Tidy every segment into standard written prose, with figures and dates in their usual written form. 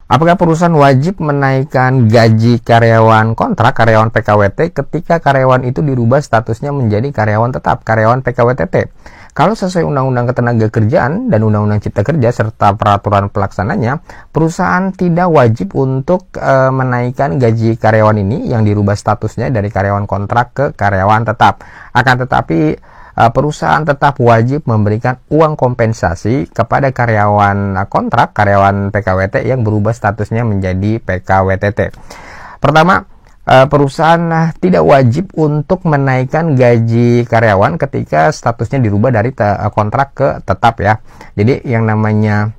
Apakah perusahaan wajib menaikkan gaji karyawan kontrak, karyawan PKWT ketika karyawan itu dirubah statusnya menjadi karyawan tetap, karyawan PKWTT? Kalau sesuai Undang-Undang Ketenagakerjaan dan Undang-Undang Cipta Kerja serta peraturan pelaksananya, perusahaan tidak wajib untuk menaikkan gaji karyawan ini yang dirubah statusnya dari karyawan kontrak ke karyawan tetap. Akan tetapi perusahaan tetap wajib memberikan uang kompensasi kepada karyawan kontrak, karyawan PKWT yang berubah statusnya menjadi PKWTT. Pertama, perusahaan tidak wajib untuk menaikkan gaji karyawan ketika statusnya dirubah dari kontrak ke tetap ya. Jadi yang namanya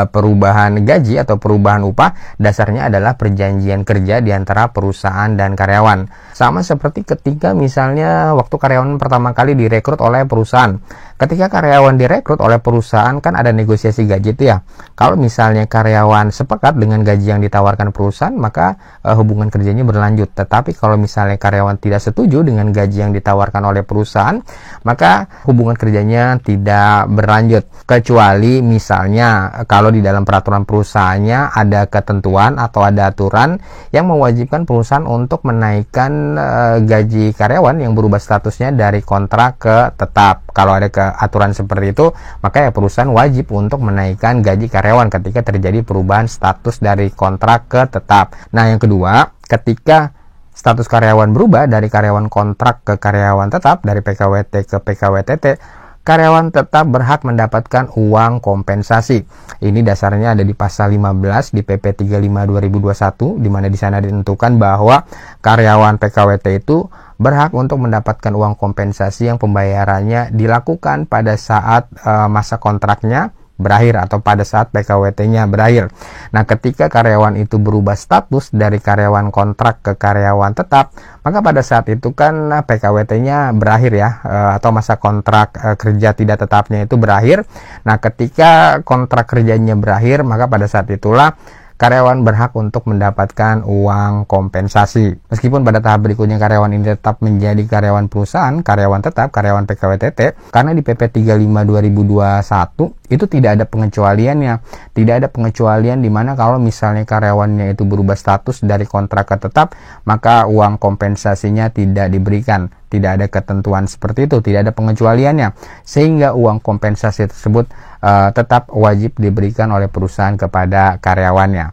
perubahan gaji atau perubahan upah dasarnya adalah perjanjian kerja di antara perusahaan dan karyawan. Sama seperti ketika misalnya waktu karyawan pertama kali direkrut oleh perusahaan. Ketika karyawan direkrut oleh perusahaan kan ada negosiasi gaji itu ya. Kalau misalnya karyawan sepakat dengan gaji yang ditawarkan perusahaan, maka hubungan kerjanya berlanjut. Tetapi kalau misalnya karyawan tidak setuju dengan gaji yang ditawarkan oleh perusahaan, maka hubungan kerjanya tidak berlanjut. Kecuali misalnya kalau di dalam peraturan perusahaannya ada ketentuan atau ada aturan yang mewajibkan perusahaan untuk menaikkan gaji karyawan yang berubah statusnya dari kontrak ke tetap. Kalau ada aturan seperti itu, maka ya perusahaan wajib untuk menaikkan gaji karyawan ketika terjadi perubahan status dari kontrak ke tetap. Nah, yang kedua, ketika status karyawan berubah dari karyawan kontrak ke karyawan tetap, dari PKWT ke PKWTT, karyawan tetap berhak mendapatkan uang kompensasi. Ini dasarnya ada di pasal 15 di PP 35 2021, di mana di sana ditentukan bahwa karyawan PKWT itu berhak untuk mendapatkan uang kompensasi yang pembayarannya dilakukan pada saat masa kontraknya berakhir atau pada saat PKWT-nya berakhir. Nah, ketika karyawan itu berubah status dari karyawan kontrak ke karyawan tetap, maka pada saat itu kan PKWT-nya berakhir ya, atau masa kontrak kerja tidak tetapnya itu berakhir. Nah, ketika kontrak kerjanya berakhir, maka pada saat itulah karyawan berhak untuk mendapatkan uang kompensasi. Meskipun pada tahap berikutnya karyawan ini tetap menjadi karyawan perusahaan, karyawan tetap, karyawan PKWTT, karena di PP 35 2021 itu tidak ada pengecualiannya. Tidak ada pengecualian di mana kalau misalnya karyawannya itu berubah status dari kontrak ke tetap, maka uang kompensasinya tidak diberikan. Tidak ada ketentuan seperti itu, tidak ada pengecualiannya. Sehingga uang kompensasi tersebut tetap wajib diberikan oleh perusahaan kepada karyawannya.